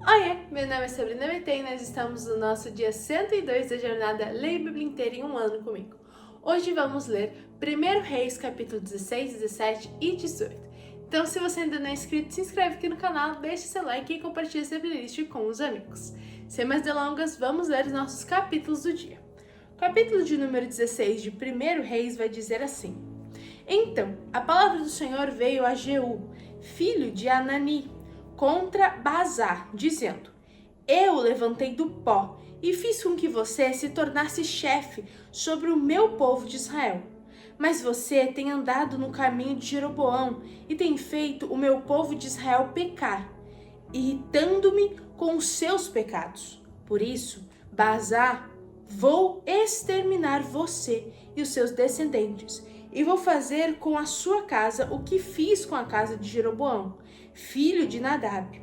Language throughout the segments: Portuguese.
Oiê, meu nome é Sabrina Betém e nós estamos no nosso dia 102 da jornada Leia a Bíblia inteira em um ano comigo. Hoje vamos ler 1 Reis, capítulo 16, 17 e 18. Então, se você ainda não é inscrito, se inscreve aqui no canal, deixa seu like e compartilha essa playlist com os amigos. Sem mais delongas, vamos ler os nossos capítulos do dia. O capítulo de número 16 de 1 Reis vai dizer assim: Então, a palavra do Senhor veio a Jeú, filho de Anani, contra Baasá, dizendo: Eu o levantei do pó e fiz com que você se tornasse chefe sobre o meu povo de Israel. Mas você tem andado no caminho de Jeroboão e tem feito o meu povo de Israel pecar, irritando-me com os seus pecados. Por isso, Baasá, vou exterminar você e os seus descendentes, e vou fazer com a sua casa o que fiz com a casa de Jeroboão, filho de Nadab.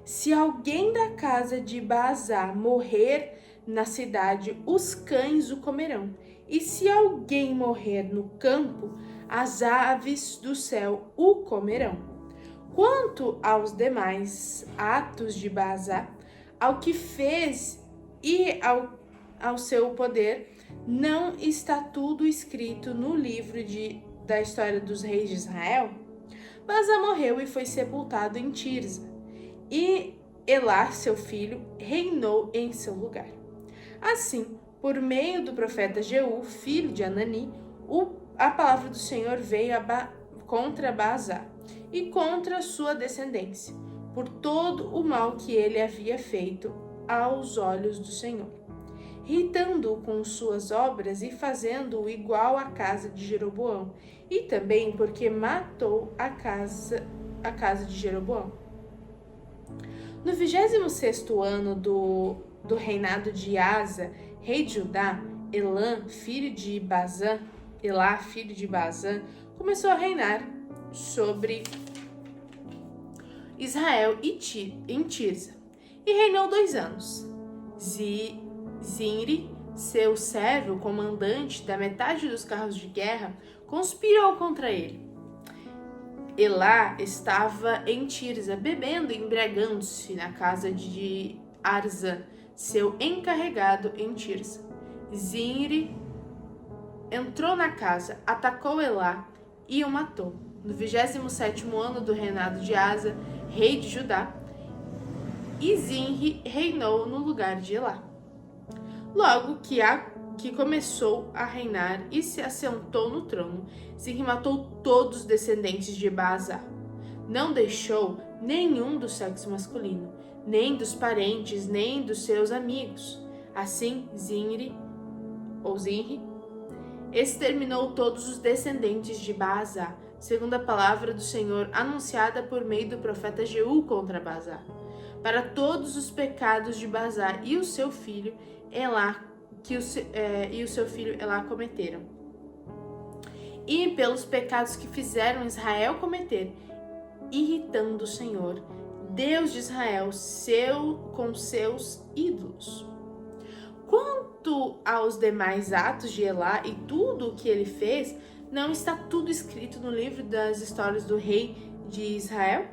Se alguém da casa de Baasá morrer na cidade, os cães o comerão. E se alguém morrer no campo, as aves do céu o comerão. Quanto aos demais atos de Baasá, ao que fez e ao seu poder, não está tudo escrito no livro da história dos reis de Israel? Baasá morreu e foi sepultado em Tirza, e Elá, seu filho, reinou em seu lugar. Assim, por meio do profeta Jeú, filho de Anani, a palavra do Senhor veio contra Baasá e contra sua descendência, por todo o mal que ele havia feito aos olhos do Senhor, irritando-o com suas obras e fazendo-o igual à casa de Jeroboão, e também porque matou a casa de Jeroboão. No 26º ano do reinado de Asa, rei de Judá, Elá, filho de Baasã, começou a reinar sobre Israel em Tirza, e reinou 2 anos. Zinri, seu servo, comandante da metade dos carros de guerra, conspirou contra ele. Elá estava em Tirza, bebendo e embriagando-se na casa de Arzã, seu encarregado em Tirza. Zinri entrou na casa, atacou Elá e o matou. No 27º ano do reinado de Asa, rei de Judá, e Zinri reinou no lugar de Elá. Logo que começou a reinar e se assentou no trono, Zinri matou todos os descendentes de Baasá. Não deixou nenhum do sexo masculino, nem dos parentes, nem dos seus amigos. Assim, Zinri exterminou todos os descendentes de Baasá, segundo a palavra do Senhor anunciada por meio do profeta Jeú contra Baasá, para todos os pecados de Baasá e o seu filho Elá cometeram, e pelos pecados que fizeram Israel cometer, irritando o Senhor, Deus de Israel, com seus ídolos. Quanto aos demais atos de Elá e tudo o que ele fez, não está tudo escrito no livro das histórias do rei de Israel?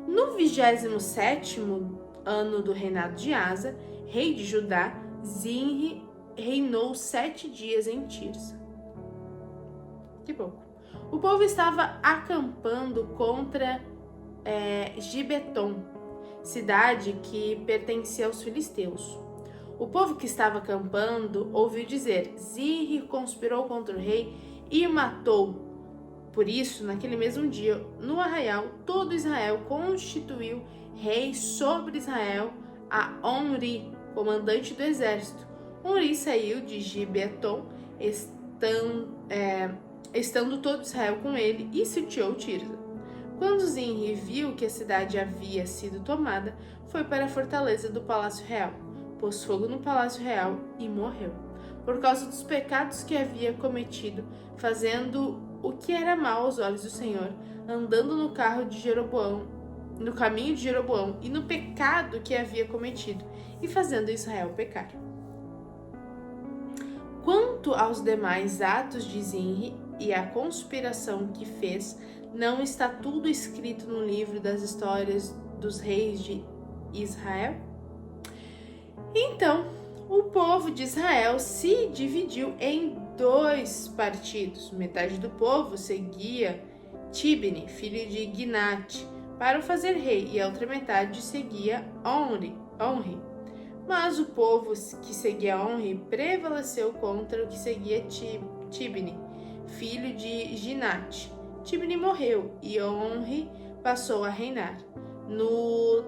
No 27º ano do reinado de Asa, rei de Judá, Zinri reinou 7 dias em Tirza. Que pouco. O povo estava acampando contra Gibeton, cidade que pertencia aos filisteus. O povo que estava acampando ouviu dizer: Zinri conspirou contra o rei e o matou. Por isso, naquele mesmo dia, no arraial, todo Israel constituiu rei sobre Israel a Omri, comandante do exército. Omri saiu de Gibeton, estando todo Israel com ele, e sitiou Tirza. Quando Zinri viu que a cidade havia sido tomada, foi para a fortaleza do Palácio Real, pôs fogo no Palácio Real e morreu, por causa dos pecados que havia cometido, fazendo o que era mal aos olhos do Senhor, andando no caminho de Jeroboão e no pecado que havia cometido, e fazendo Israel pecar. Quanto aos demais atos de Zinri e a conspiração que fez, não está tudo escrito no livro das histórias dos reis Israel? Então, o povo de Israel se dividiu em 2 partidos. Metade do povo seguia Tibni, filho de Ginate, para o fazer rei, e a outra metade seguia Onri. Mas o povo que seguia Onri prevaleceu contra o que seguia Tibni, filho de Ginate. Tibni morreu e Onri passou a reinar. No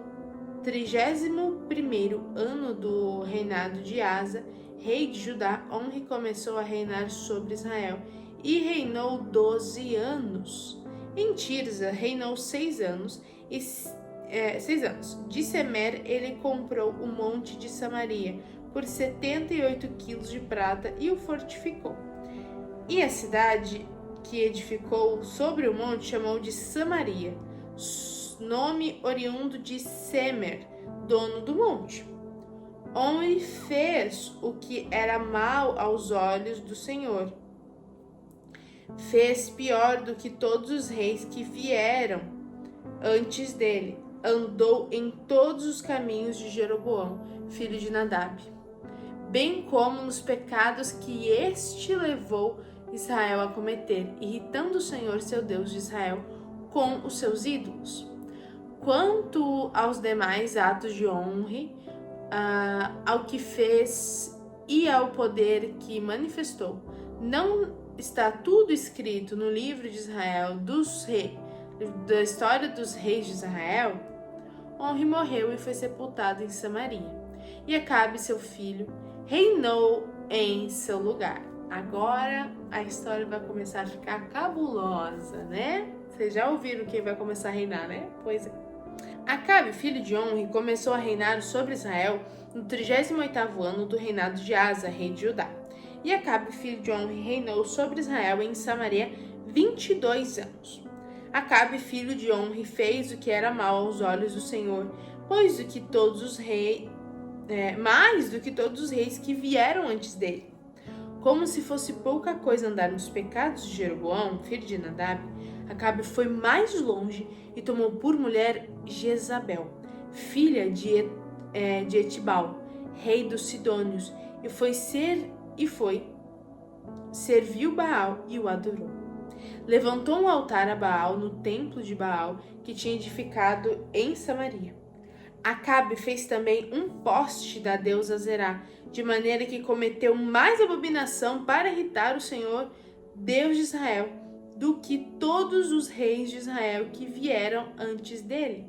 31º ano do reinado de Asa, rei de Judá, Onri começou a reinar sobre Israel e reinou 12 anos. Em Tirza reinou 6 anos. De Semer ele comprou o monte de Samaria por 78 quilos de prata e o fortificou. E a cidade que edificou sobre o monte chamou de Samaria, nome oriundo de Semer, dono do monte. Onri fez o que era mal aos olhos do Senhor. Fez pior do que todos os reis que vieram antes dele. Andou em todos os caminhos de Jeroboão, filho de Nadab, bem como nos pecados que este levou Israel a cometer, irritando o Senhor, seu Deus de Israel, com os seus ídolos. Quanto aos demais atos de Onri, ao que fez e ao poder que manifestou, não está tudo escrito no livro de Israel da história dos reis de Israel? Onri morreu e foi sepultado em Samaria, e Acabe, seu filho, reinou em seu lugar. Agora a história vai começar a ficar cabulosa, né? Vocês já ouviram quem vai começar a reinar, né? Pois é. Acabe, filho de Onri, começou a reinar sobre Israel no 38º ano do reinado de Asa, rei de Judá. E Acabe, filho de Onri, reinou sobre Israel em Samaria 22 anos. Acabe, filho de Onri, fez o que era mal aos olhos do Senhor, mais do que todos os reis que vieram antes dele. Como se fosse pouca coisa andar nos pecados de Jeroboão, filho de Nadab, Acabe foi mais longe e tomou por mulher Jezabel, filha de Etibal, rei dos Sidônios, serviu Baal e o adorou. Levantou um altar a Baal no templo de Baal que tinha edificado em Samaria. Acabe fez também um poste da deusa Zerá, de maneira que cometeu mais abominação para irritar o Senhor, Deus de Israel, do que todos os reis de Israel que vieram antes dele.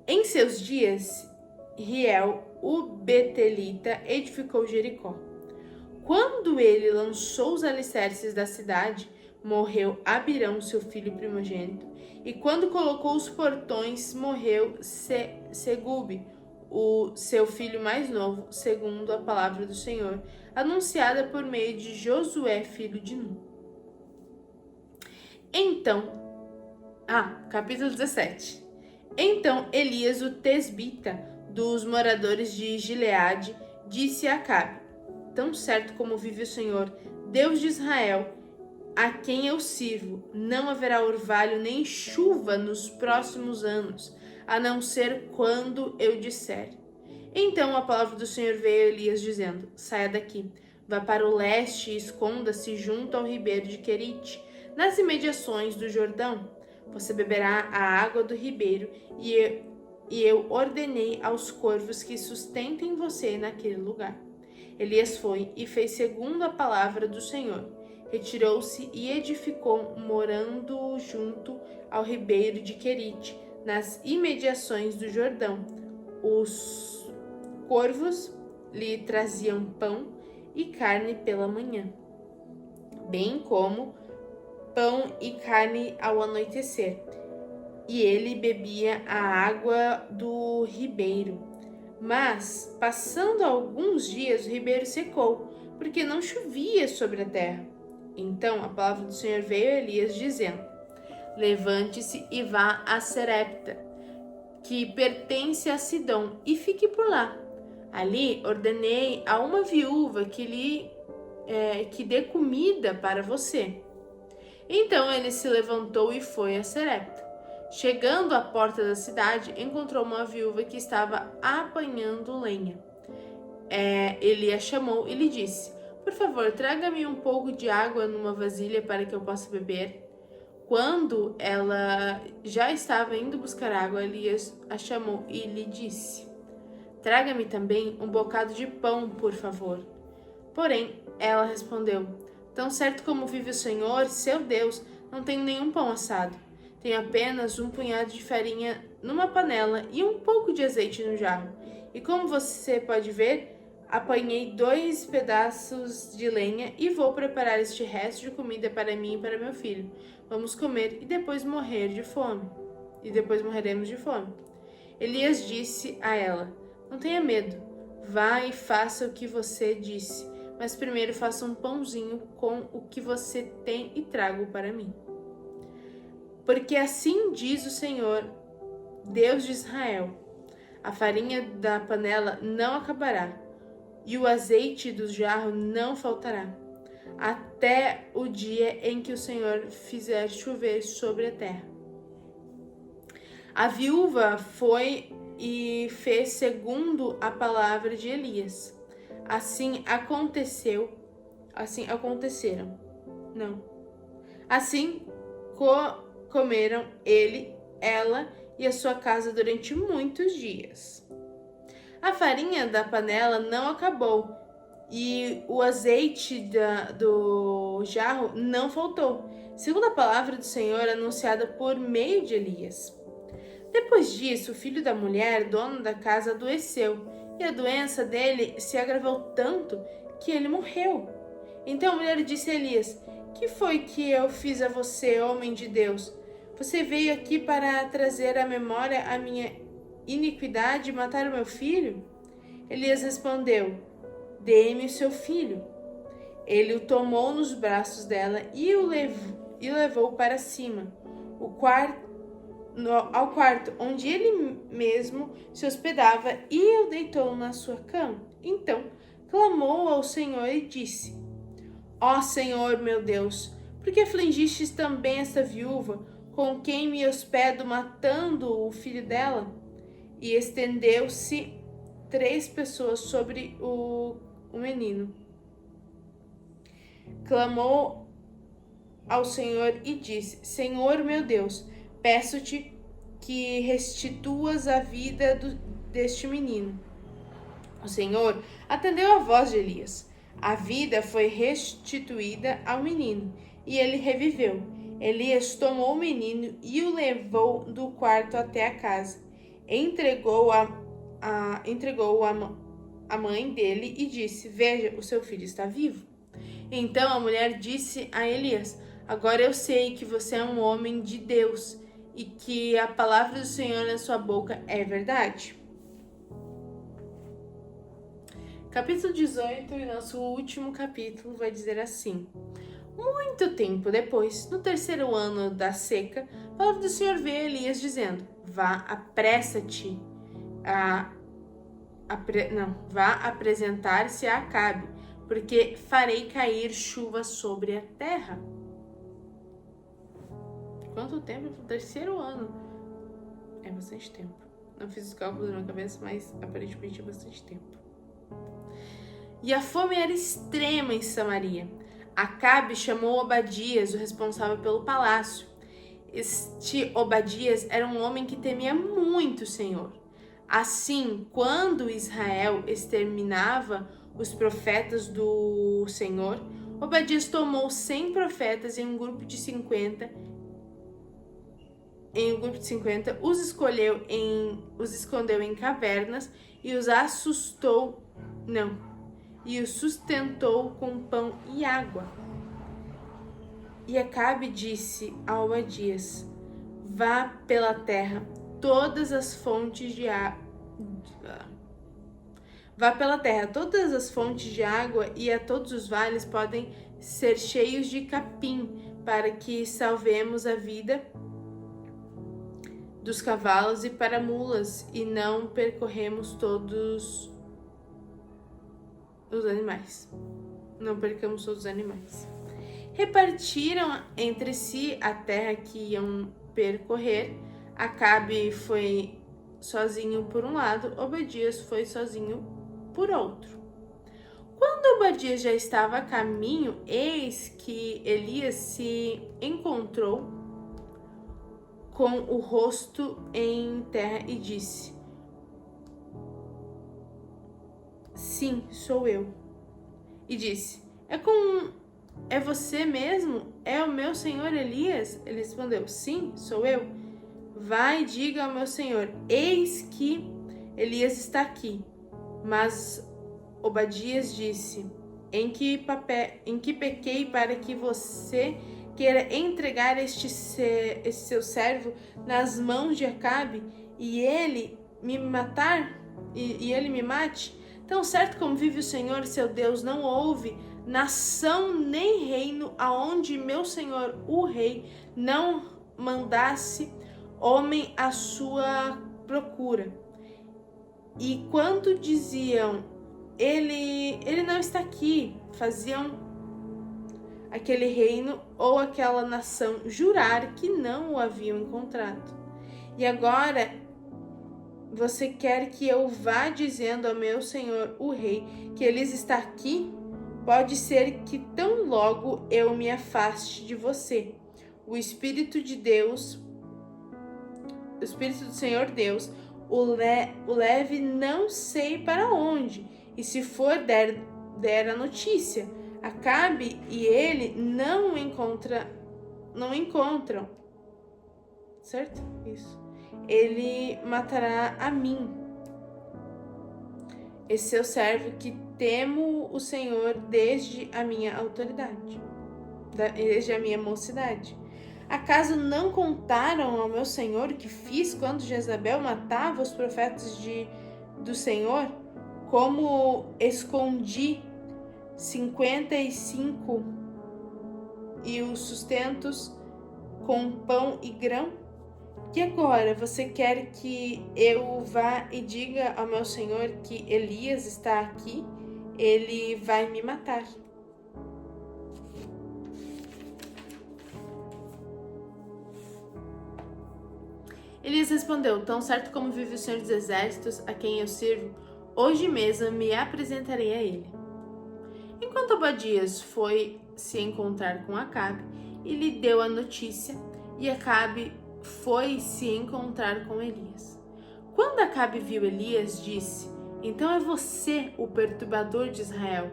Em seus dias, Riel, o Betelita, edificou Jericó. Quando ele lançou os alicerces da cidade, morreu Abirão, seu filho primogênito, e quando colocou os portões, morreu Segube, o seu filho mais novo, segundo a palavra do Senhor, anunciada por meio de Josué, filho de Nun. Capítulo 17. Então Elias, o tesbita, dos moradores de Gileade, disse a Acabe: Tão certo como vive o Senhor, Deus de Israel, a quem eu sirvo, não haverá orvalho nem chuva nos próximos anos, a não ser quando eu disser. Então a palavra do Senhor veio a Elias dizendo: Saia daqui, vá para o leste e esconda-se junto ao ribeiro de Querite, nas imediações do Jordão. Você beberá a água do ribeiro e eu ordenei aos corvos que sustentem você naquele lugar. Elias foi e fez segundo a palavra do Senhor. Retirou-se e edificou, morando junto ao ribeiro de Querite, nas imediações do Jordão. Os corvos lhe traziam pão e carne pela manhã, bem como pão e carne ao anoitecer, e ele bebia a água do ribeiro. Mas, passando alguns dias, o ribeiro secou, porque não chovia sobre a terra. Então a palavra do Senhor veio a Elias, dizendo: Levante-se e vá a Serepta, que pertence a Sidom, e fique por lá. Ali ordenei a uma viúva que dê comida para você. Então ele se levantou e foi a Serepta. Chegando à porta da cidade, encontrou uma viúva que estava apanhando lenha. Ele a chamou e lhe disse: "Por favor, traga-me um pouco de água numa vasilha para que eu possa beber." Quando ela já estava indo buscar água, Elias a chamou e lhe disse: "Traga-me também um bocado de pão, por favor." Porém, ela respondeu: "Tão certo como vive o Senhor, seu Deus, não tenho nenhum pão assado. Tenho apenas um punhado de farinha numa panela e um pouco de azeite no jarro. E como você pode ver, apanhei 2 pedaços de lenha e vou preparar este resto de comida para mim e para meu filho. Vamos comer e depois morreremos de fome." Elias disse a ela: "Não tenha medo. Vá e faça o que você disse, mas primeiro faça um pãozinho com o que você tem e traga-o para mim. Porque assim diz o Senhor, Deus de Israel: a farinha da panela não acabará, e o azeite do jarro não faltará, até o dia em que o Senhor fizer chover sobre a terra." A viúva foi e fez segundo a palavra de Elias. Assim comeram ela e a sua casa durante muitos dias. A farinha da panela não acabou e o azeite do jarro não faltou, segundo a palavra do Senhor anunciada por meio de Elias. Depois disso, o filho da mulher, dono da casa, adoeceu, e a doença dele se agravou tanto que ele morreu. Então a mulher disse a Elias: "Que foi que eu fiz a você, homem de Deus? Você veio aqui para trazer à memória a minha iniquidade e matar o meu filho?" Elias respondeu: "Dê-me o seu filho." Ele o tomou nos braços dela e o levou para cima, ao quarto onde ele mesmo se hospedava, e o deitou na sua cama. Então clamou ao Senhor e disse: "Ó Senhor meu Deus, por que afligistes também esta viúva, com quem me hospedo, matando o filho dela?" E estendeu-se 3 pessoas sobre o menino. Clamou ao Senhor e disse: "Senhor meu Deus, peço-te que restituas a vida deste menino." O Senhor atendeu a voz de Elias. A vida foi restituída ao menino e ele reviveu. Elias tomou o menino e o levou do quarto até a casa. Entregou-o à mãe dele e disse: "Veja, o seu filho está vivo." Então a mulher disse a Elias: "Agora eu sei que você é um homem de Deus e que a palavra do Senhor na sua boca é verdade." Capítulo 18, e nosso último capítulo, vai dizer assim: Muito tempo depois, no 3º ano da seca, a palavra do Senhor veio a Elias dizendo: Vá, apressa-te vá apresentar-se a Acabe, porque farei cair chuva sobre a terra. Quanto tempo? No 3º ano. É bastante tempo. Não fiz os cálculos na minha cabeça, mas aparentemente é bastante tempo. E a fome era extrema em Samaria. Acabe chamou Obadias, o responsável pelo palácio. Este Obadias era um homem que temia muito o Senhor. Assim, quando Israel exterminava os profetas do Senhor, Obadias tomou 100 profetas em um grupo de 50, os escondeu em cavernas e os sustentou com pão e água. E Acabe disse a Obadias: Vá pela terra todas as fontes de água e a todos os vales podem ser cheios de capim, para que salvemos a vida dos cavalos e para mulas e não percorremos todos os animais. Não percamos todos os animais. Repartiram entre si a terra que iam percorrer. Acabe foi sozinho por um lado, Obadias foi sozinho por outro. Quando Obadias já estava a caminho, eis que Elias se encontrou com o rosto em terra e disse: Sim, sou eu. E disse: É você mesmo? É o meu senhor Elias? Ele respondeu: Sim, sou eu. Vai, diga ao meu senhor: eis que Elias está aqui. Mas Obadias disse: Em que pequei para que você queira entregar este seu servo nas mãos de Acabe e ele me matar? E ele me mate? Tão certo como vive o Senhor, seu Deus, não houve nação nem reino aonde meu senhor, o rei, não mandasse homem à sua procura. E quando diziam, ele não está aqui, faziam aquele reino ou aquela nação jurar que não o haviam encontrado. E agora você quer que eu vá dizendo ao meu senhor, o rei, que Elias está aqui? Pode ser que tão logo eu me afaste de você. O Espírito de Deus, o Espírito do Senhor Deus, o leve não sei para onde, e se for der a notícia. Acabe e ele não encontram, certo? Isso. Ele matará a mim, esse seu servo que temo o Senhor desde a minha autoridade, desde a minha mocidade. Acaso não contaram ao meu senhor o que fiz quando Jezabel matava os profetas do Senhor? Como escondi 55 e os sustentos com pão e grão? Que agora você quer que eu vá e diga ao meu senhor que Elias está aqui? Ele vai me matar. Elias respondeu: Tão certo como vive o Senhor dos Exércitos, a quem eu sirvo, hoje mesmo me apresentarei a ele. Enquanto Obadias foi se encontrar com Acabe e lhe deu a notícia, e Acabe foi se encontrar com Elias. Quando Acabe viu Elias, disse: Então é você o perturbador de Israel?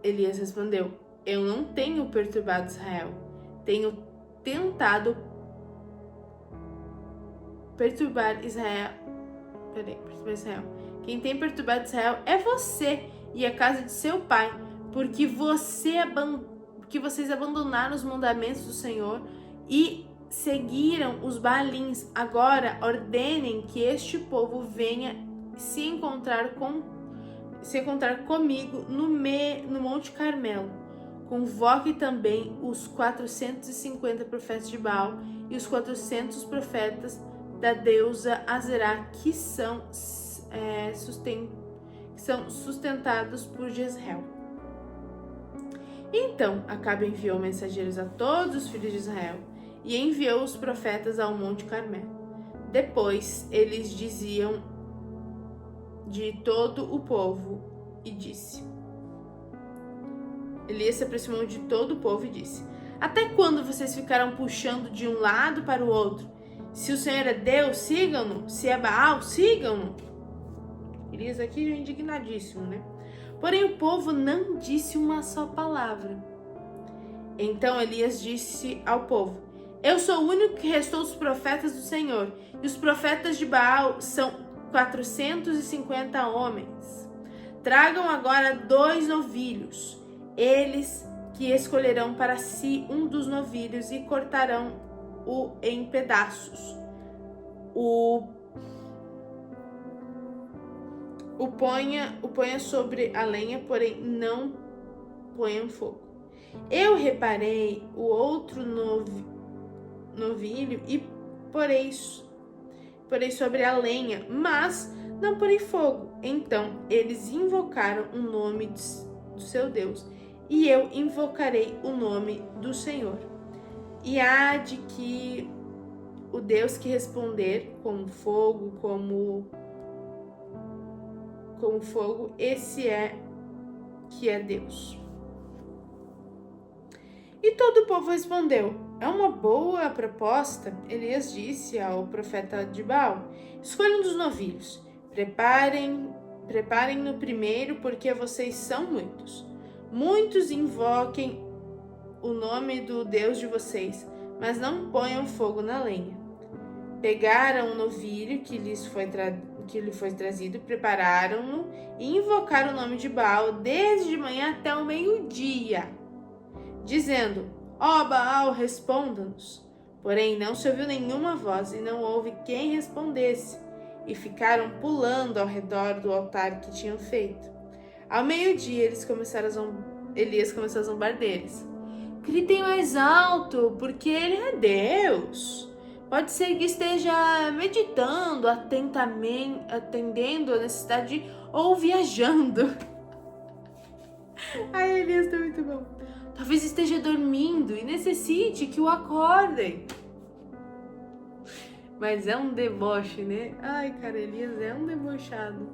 Elias respondeu: Eu não tenho perturbado Israel, tenho tentado perturbar Israel. Perturbar Israel. Quem tem perturbado Israel é você e a casa de seu pai, porque vocês abandonaram os mandamentos do Senhor e seguiram os Baalins. Agora ordenem que este povo venha se encontrar comigo no Monte Carmelo. Convoque também os 450 profetas de Baal e os 400 profetas da deusa Azerá, que são sustentados por Jezreel. Então Acabe enviou mensageiros a todos os filhos de Israel e enviou os profetas ao Monte Carmelo. Depois eles diziam de todo o povo e disse: Elias se aproximou de todo o povo e disse: Até quando vocês ficarão puxando de um lado para o outro? Se o Senhor é Deus, sigam-no. Se é Baal, sigam-no. Elias aqui já indignadíssimo, né? Porém o povo não disse uma só palavra. Então Elias disse ao povo: Eu sou o único que restou dos profetas do Senhor, e os profetas de Baal são 450 homens. Tragam agora 2 novilhos, eles que escolherão para si um dos novilhos e cortarão-o em pedaços. O ponha sobre a lenha, porém não ponham fogo. Eu reparei o outro novilho e porei sobre a lenha, mas não porei fogo. Então eles invocaram o nome do seu Deus, e eu invocarei o nome do Senhor. E há de que o Deus que responder com fogo, como fogo, esse é que é Deus. E todo o povo respondeu: é uma boa proposta. Elias disse ao profeta de Baal: escolha um dos novilhos, preparem-no primeiro, porque vocês são muitos. Muitos invoquem o nome do Deus de vocês, mas não ponham fogo na lenha. Pegaram o novilho que lhe foi trazido, prepararam-no e invocaram o nome de Baal desde de manhã até o meio-dia, dizendo: ó Baal, responda-nos. Porém não se ouviu nenhuma voz e não houve quem respondesse, e ficaram pulando ao redor do altar que tinham feito. Ao meio-dia Elias começou a zombar deles. Gritem mais alto, porque ele é Deus. Pode ser que esteja meditando, atendendo a necessidade ou viajando. Ai, Elias tá muito bom. Talvez esteja dormindo e necessite que o acordem. Mas é um deboche, né? Ai, cara, Elias é um debochado.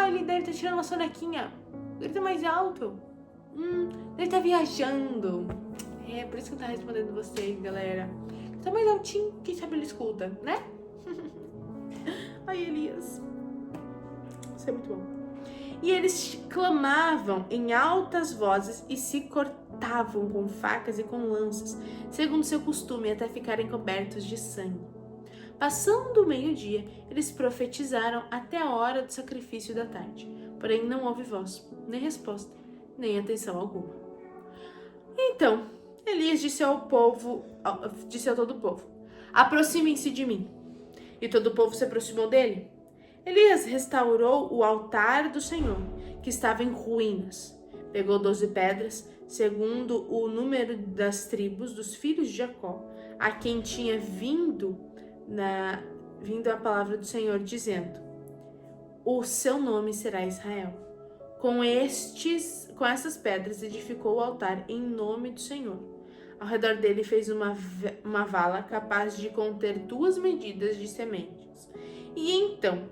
Ele deve estar tirando uma sonequinha. Grita mais alto. Deve estar viajando. É, por isso que eu tava respondendo vocês, galera. Tá mais altinho, quem sabe ele escuta, né? Ai, Elias. Isso é muito bom. E eles clamavam em altas vozes e se cortavam com facas e com lanças, segundo seu costume, até ficarem cobertos de sangue. Passando o meio-dia, eles profetizaram até a hora do sacrifício da tarde. Porém, não houve voz, nem resposta, nem atenção alguma. Então, Elias disse a todo o povo: aproximem-se de mim. E todo o povo se aproximou dele. Elias restaurou o altar do Senhor, que estava em ruínas. Pegou 12 pedras, segundo o número das tribos dos filhos de Jacó, a quem tinha vindo a palavra do Senhor, dizendo: o seu nome será Israel. Com essas pedras edificou o altar em nome do Senhor. Ao redor dele fez uma vala capaz de conter 2 medidas de sementes. E então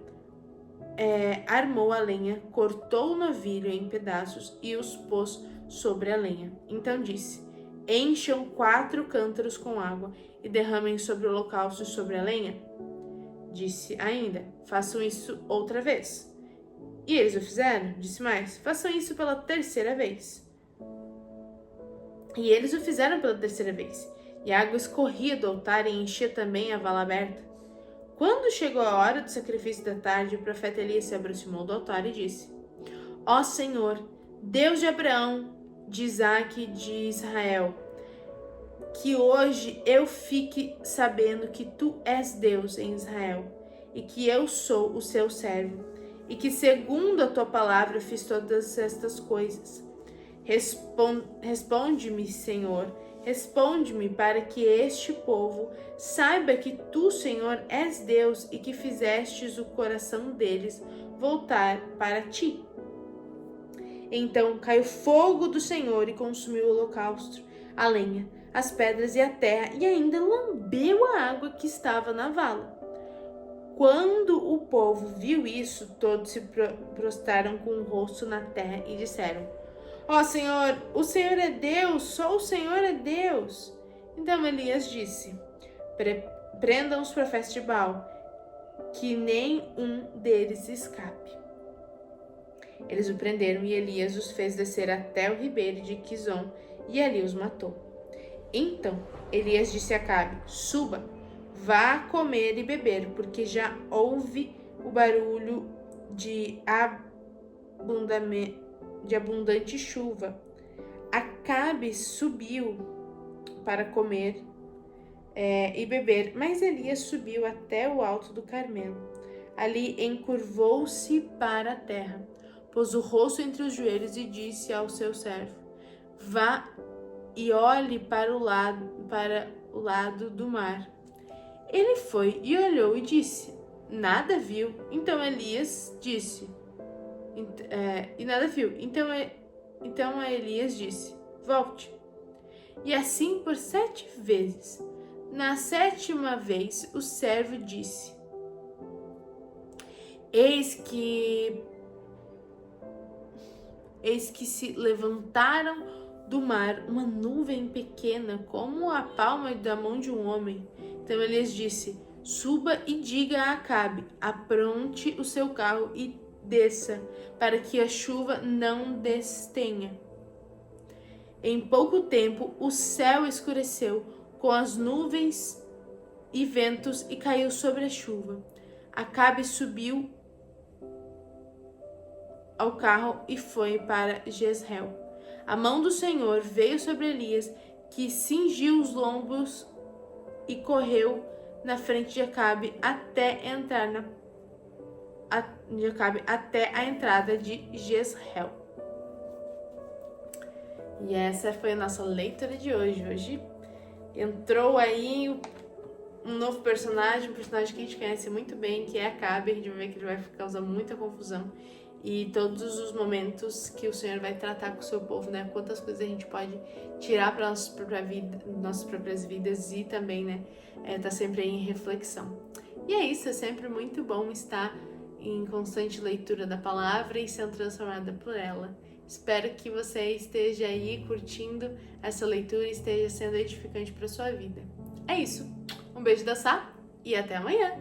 armou a lenha, cortou o novilho em pedaços e os pôs sobre a lenha. Então disse: encham 4 cântaros com água e derramem sobre o holocausto e sobre a lenha. Disse ainda: façam isso outra vez. E eles o fizeram. Disse mais: façam isso pela 3ª vez. E eles o fizeram pela 3ª vez. E a água escorria do altar e enchia também a vala aberta. Quando chegou a hora do sacrifício da tarde, o profeta Elias se aproximou do altar e disse: ó Senhor, Deus de Abraão, de Isaque e de Israel, que hoje eu fique sabendo que tu és Deus em Israel e que eu sou o seu servo e que segundo a tua palavra fiz todas estas coisas. Responde-me, Senhor, responde-me para que este povo saiba que tu, Senhor, és Deus e que fizestes o coração deles voltar para ti. Então caiu fogo do Senhor e consumiu o holocausto, a lenha, as pedras e a terra, e ainda lambeu a água que estava na vala. Quando o povo viu isso, todos se prostraram com o rosto na terra e disseram: ó Senhor, o Senhor é Deus, só o Senhor é Deus. Então Elias disse: prendam os profetas de Baal, que nem um deles escape. Eles o prenderam e Elias os fez descer até o ribeiro de Quizon e ali os matou. Então Elias disse a Acabe: suba, vá comer e beber, porque já ouve o barulho de abundante chuva. Acabe subiu para comer e beber, mas Elias subiu até o alto do Carmelo. Ali encurvou-se para a terra, pôs o rosto entre os joelhos e disse ao seu servo: vá e olhe para o lado do mar. Ele foi e olhou e disse: nada viu. Então Elias disse: e nada viu. Então Elias disse: volte. E assim por 7 vezes. Na 7ª vez, o servo disse: Eis que se levantaram do mar uma nuvem pequena, como a palma da mão de um homem. Então ele lhes disse: Suba e diga a Acabe: apronte o seu carro e desça, para que a chuva não destenha. Em pouco tempo, o céu escureceu com as nuvens e ventos e caiu sobre a chuva. Acabe subiu ao carro e foi para Jezreel. A mão do Senhor veio sobre Elias, que cingiu os lombos e correu na frente de Acabe até a entrada de Jezreel. E essa foi a nossa leitura de hoje. Hoje entrou aí um novo personagem, um personagem que a gente conhece muito bem, que é Acabe. A gente vai ver que ele vai causar muita confusão. E todos os momentos que o Senhor vai tratar com o seu povo, né? Quantas coisas a gente pode tirar para nossas próprias vidas e também, né? Tá sempre aí em reflexão. E é isso, é sempre muito bom estar em constante leitura da palavra e sendo transformada por ela. Espero que você esteja aí curtindo essa leitura e esteja sendo edificante para sua vida. É isso. Um beijo da Sá e até amanhã!